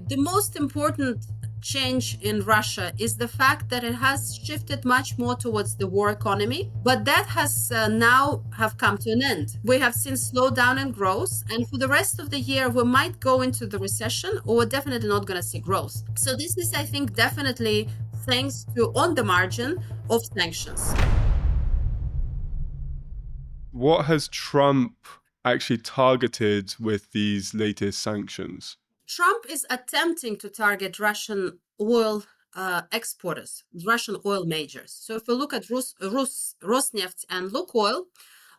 The most important change in Russia is the fact that it has shifted much more towards the war economy, but that has now have come to an end. We have seen slowdown in growth, and for the rest of the year, we might go into the recession, or we're definitely not going to see growth. So this is, I think, definitely thanks to on the margin of sanctions. What has Trump actually targeted with these latest sanctions? Trump is attempting to target Russian oil exporters, Russian oil majors. So if we look at Rosneft and Lukoil,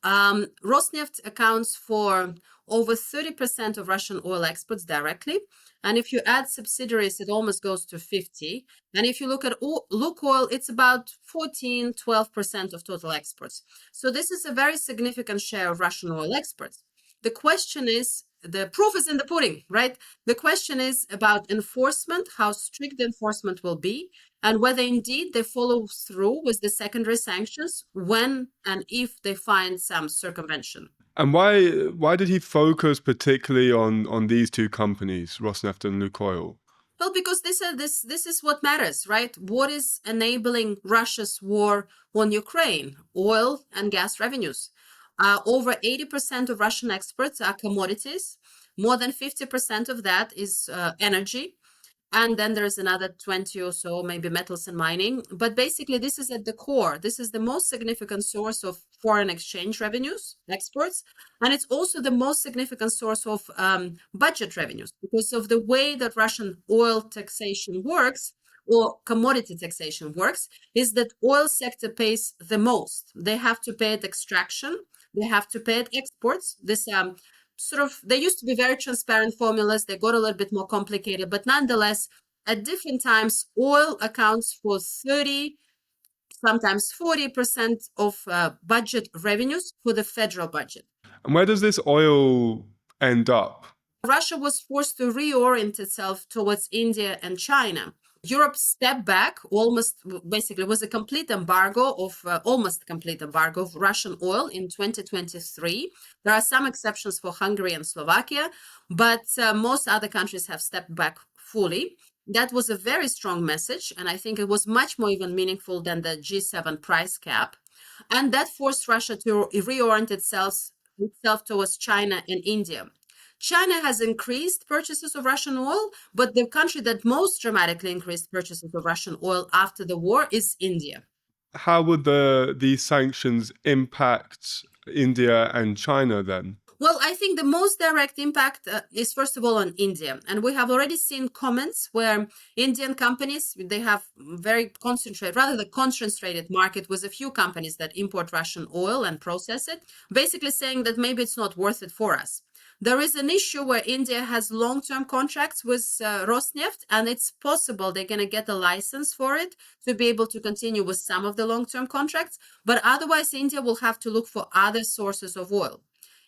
Rosneft accounts for over 30% of Russian oil exports directly. And if you add subsidiaries, it almost goes to 50. And if you look at Lukoil, it's about 14, 12% of total exports. So this is a very significant share of Russian oil exports. The question is, the proof is in the pudding, right? The question is about enforcement, how strict the enforcement will be, and whether indeed they follow through with the secondary sanctions when and if they find some circumvention. And why did he focus particularly on these two companies, Rosneft and Lukoil? Well, because this is what matters, right? What is enabling Russia's war on Ukraine? Oil and gas revenues. Over 80% of Russian exports are commodities. More than 50% of that is energy. And then there's another 20 or so, maybe metals and mining. But basically, this is at the core. This is the most significant source of foreign exchange revenues, exports. And it's also the most significant source of budget revenues because of the way that Russian oil taxation works or commodity taxation works, is that oil sector pays the most. They have to pay at extraction. They have to pay at exports. This they used to be very transparent formulas. They got a little bit more complicated, but nonetheless, at different times, oil accounts for 30, sometimes 40% of budget revenues for the federal budget. And where does this oil end up? Russia was forced to reorient itself towards India and China. Europe stepped back, almost basically was a complete embargo of almost complete embargo of Russian oil in 2023. There are some exceptions for Hungary and Slovakia, but most other countries have stepped back fully. That was a very strong message, and I think it was much more even meaningful than the G7 price cap. And that forced Russia to reorient itself towards China and India. China has increased purchases of Russian oil, but the country that most dramatically increased purchases of Russian oil after the war is India. How would these sanctions impact India and China then? Well, I think the most direct impact is first of all on India. And we have already seen comments where Indian companies, they have very concentrated market with a few companies that import Russian oil and process it, basically saying that maybe it's not worth it for us. There is an issue where India has long-term contracts with Rosneft, and it's possible they're going to get a license for it to be able to continue with some of the long-term contracts. But otherwise, India will have to look for other sources of oil.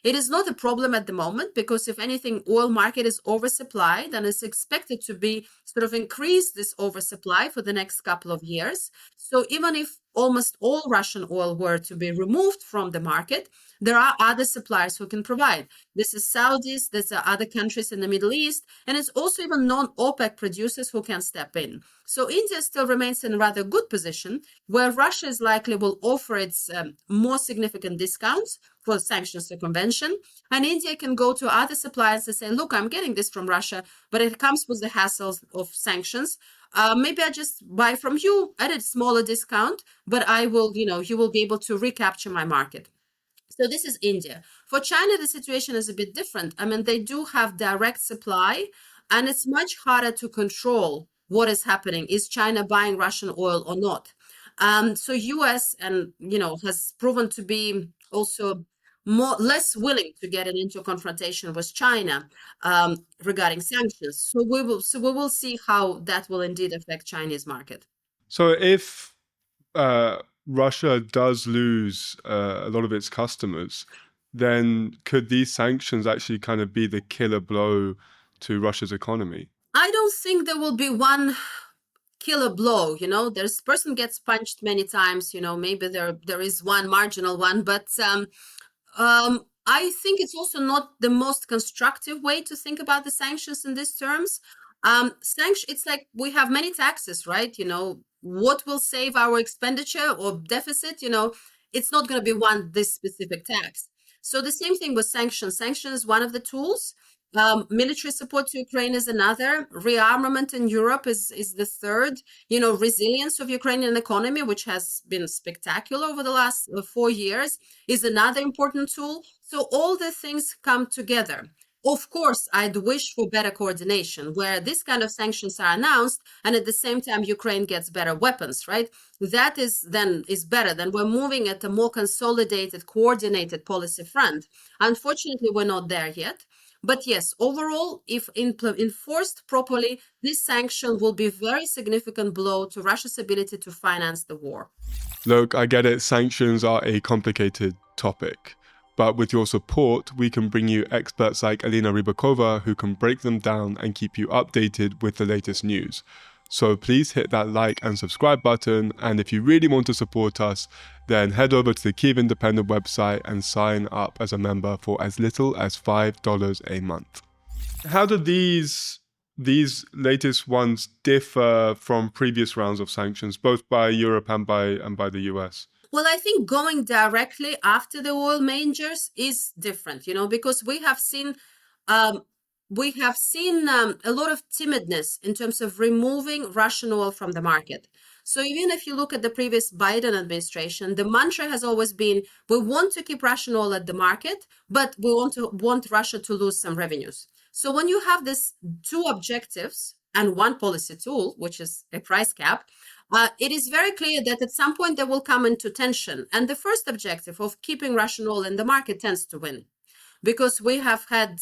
It is not a problem at the moment because if anything, oil market is oversupplied and is expected to be increase this oversupply for the next couple of years. So even if almost all Russian oil were to be removed from the market, there are other suppliers who can provide. This is Saudis, there's other countries in the Middle East, and it's also even non-OPEC producers who can step in. So India still remains in a rather good position where Russia is likely will offer its more significant discounts for sanctions circumvention. And India can go to other suppliers and say, look, I'm getting this from Russia, but it comes with the hassles of sanctions. Maybe I just buy from you at a smaller discount, but I will, you will be able to recapture my market. So this is India. For China, the situation is a bit different. I mean, they do have direct supply, and it's much harder to control what is happening. Is China buying Russian oil or not? So US and, has proven to be also less willing to get into confrontation with China regarding sanctions. So we will see how that will indeed affect Chinese market. So if Russia does lose a lot of its customers, then could these sanctions actually kind of be the killer blow to Russia's economy? I don't think there will be one killer blow. This person gets punched many times. Maybe there is one marginal one, but I think it's also not the most constructive way to think about the sanctions in these terms. Sanction, it's like we have many taxes, right? What will save our expenditure or deficit? It's not going to be this specific tax. So the same thing with sanctions. Sanction is one of the tools. Military support to Ukraine is another. Rearmament in Europe is the third. Resilience of Ukrainian economy, which has been spectacular over the last 4 years, is another important tool. So all the things come together. Of course, I'd wish for better coordination where this kind of sanctions are announced and at the same time Ukraine gets better weapons, right? That is better than we're moving at a more consolidated, coordinated policy front. Unfortunately, we're not there yet. But yes, overall, if enforced properly, this sanction will be a very significant blow to Russia's ability to finance the war. Look, I get it. Sanctions are a complicated topic. But with your support, we can bring you experts like Elina Ribakova who can break them down and keep you updated with the latest news. So please hit that like and subscribe button. And if you really want to support us, then head over to the Kyiv Independent website and sign up as a member for as little as $5 a month. How do these latest ones differ from previous rounds of sanctions, both by Europe and by the US? Well, I think going directly after the oil majors is different, because we have seen a lot of timidness in terms of removing Russian oil from the market. So even if you look at the previous Biden administration, the mantra has always been, we want to keep Russian oil at the market, but we want Russia to lose some revenues. So when you have these two objectives and one policy tool, which is a price cap, it is very clear that at some point they will come into tension. And the first objective of keeping Russian oil in the market tends to win, because we have had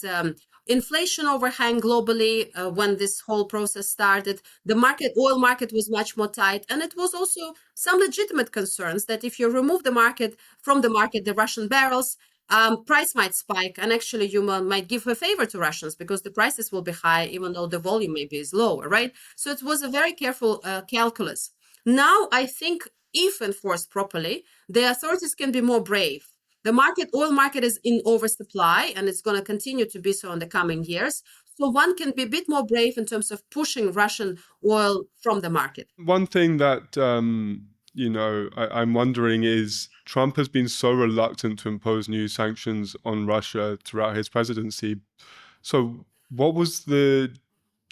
inflation overhang globally when this whole process started. The oil market was much more tight. And it was also some legitimate concerns that if you remove from the market, the Russian barrels, price might spike, and actually you might give a favor to Russians because the prices will be high, even though the volume maybe is lower, right? So it was a very careful calculus. Now, I think if enforced properly, the authorities can be more brave. The oil market is in oversupply, and it's going to continue to be so in the coming years. So one can be a bit more brave in terms of pushing Russian oil from the market. One thing that I'm wondering is Trump has been so reluctant to impose new sanctions on Russia throughout his presidency. So what was the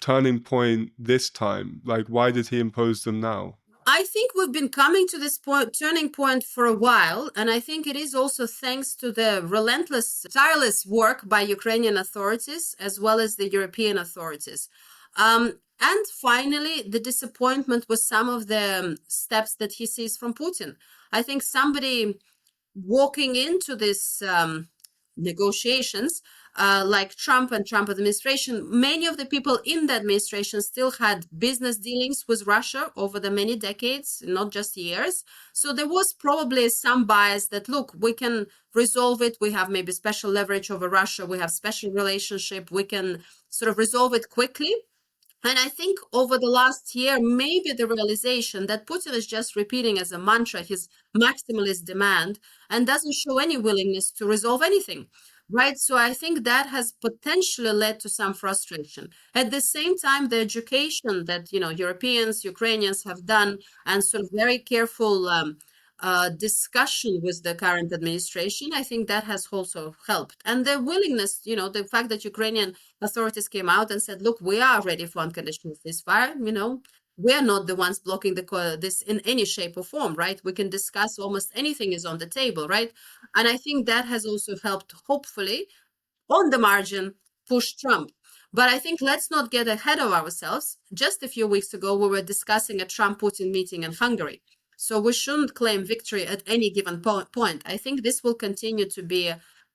turning point this time? Like, why did he impose them now? I think we've been coming to this turning point for a while, and I think it is also thanks to the relentless, tireless work by Ukrainian authorities as well as the European authorities. And finally, the disappointment with some of the steps that he sees from Putin. I think somebody walking into this negotiations like Trump and Trump administration, many of the people in the administration still had business dealings with Russia over the many decades, not just years. So there was probably some bias that, look, we can resolve it. We have maybe special leverage over Russia. We have special relationship. We can sort of resolve it quickly. And I think over the last year, maybe the realization that Putin is just repeating as a mantra his maximalist demand and doesn't show any willingness to resolve anything, right? So I think that has potentially led to some frustration. At the same time, the education that, Europeans, Ukrainians have done and sort of very careful discussion with the current administration, I think that has also helped. And the willingness, the fact that Ukrainian authorities came out and said, look, we are ready for unconditional ceasefire, we are not the ones blocking this in any shape or form, right? We can discuss almost anything is on the table, right? And I think that has also helped, hopefully, on the margin, push Trump. But I think let's not get ahead of ourselves. Just a few weeks ago, we were discussing a Trump-Putin meeting in Hungary. So we shouldn't claim victory at any given point. I think this will continue to be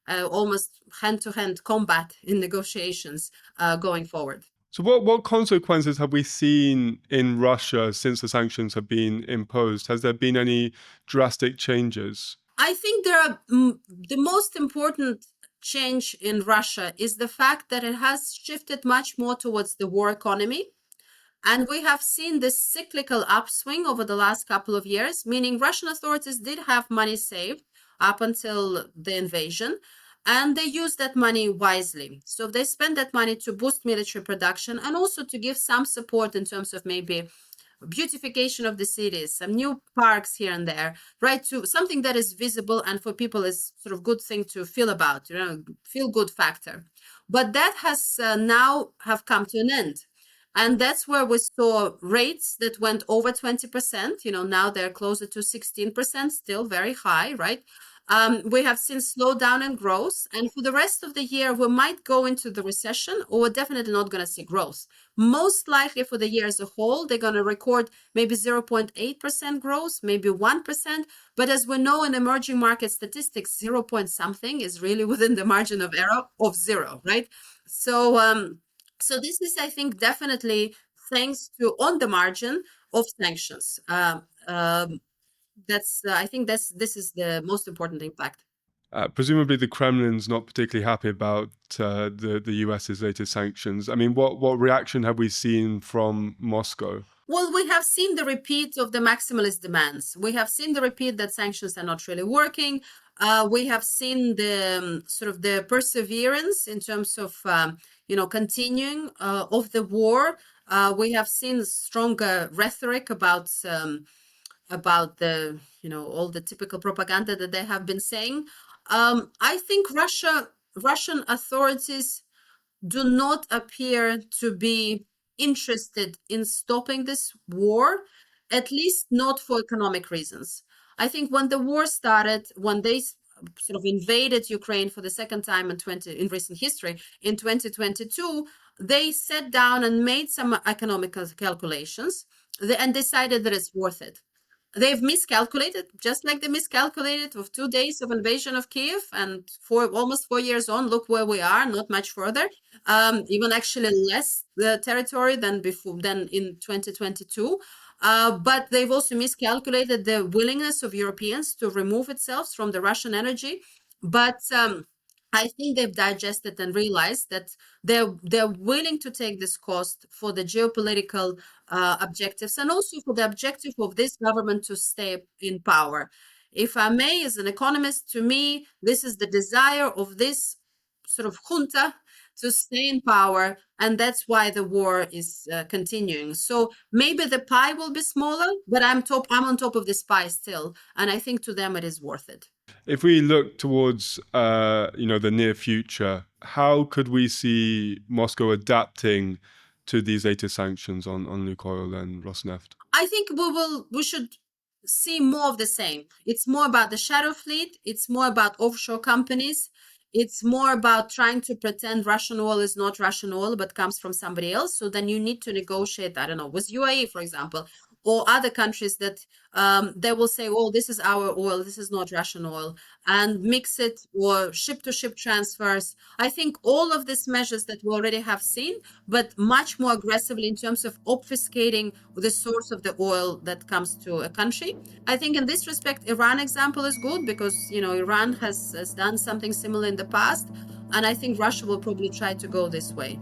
almost hand-to-hand combat in negotiations going forward. So what consequences have we seen in Russia since the sanctions have been imposed? Has there been any drastic changes? I think the most important change in Russia is the fact that it has shifted much more towards the war economy. And we have seen this cyclical upswing over the last couple of years, meaning Russian authorities did have money saved up until the invasion. and they use that money wisely. So they spend that money to boost military production and also to give some support in terms of maybe beautification of the cities, some new parks here and there, right? To something that is visible and for people is sort of good thing to feel about, feel good factor. But that has now have come to an end. And that's where we saw rates that went over 20%. Now they're closer to 16%, still very high, right? We have seen slowdown in growth. And for the rest of the year, we might go into the recession, or we're definitely not going to see growth. Most likely for the year as a whole, they're going to record maybe 0.8% growth, maybe 1%. But as we know in emerging market statistics, 0 point something is really within the margin of error of zero, right? So this is, I think, definitely thanks to on the margin of sanctions. I think this is the most important impact. Presumably, the Kremlin's not particularly happy about the US's latest sanctions. I mean, what reaction have we seen from Moscow? Well, we have seen the repeat of the maximalist demands. We have seen the repeat that sanctions are not really working. We have seen the sort of the perseverance in terms of continuing of the war. We have seen stronger rhetoric about the all the typical propaganda that they have been saying. I think Russian authorities do not appear to be interested in stopping this war, at least not for economic reasons. I think when the war started, when they sort of invaded Ukraine for the second time in recent history in 2022, they sat down and made some economic calculations and decided that it's worth it. They've miscalculated, just like they miscalculated with 2 days of invasion of Kyiv, and for almost 4 years on, look where we are, not much further, even actually less the territory than in 2022. But they've also miscalculated the willingness of Europeans to remove itself from the Russian energy. But I think they've digested and realized that they're willing to take this cost for the geopolitical objectives and also for the objective of this government to stay in power. If I may, as an economist, to me, this is the desire of this sort of junta to stay in power, and that's why the war is continuing. So maybe the pie will be smaller, but I'm on top of this pie still, and I think to them it is worth it. If we look towards the near future, how could we see Moscow adapting to these latest sanctions on Lukoil and Rosneft? I think we should see more of the same. It's more about the shadow fleet. It's more about offshore companies. It's more about trying to pretend Russian oil is not Russian oil, but comes from somebody else. So then you need to negotiate, I don't know, with UAE, for example, or other countries that they will say, oh, this is our oil, this is not Russian oil, and mix it, or ship-to-ship transfers. I think all of these measures that we already have seen, but much more aggressively in terms of obfuscating the source of the oil that comes to a country. I think in this respect, Iran example is good because, Iran has done something similar in the past, and I think Russia will probably try to go this way.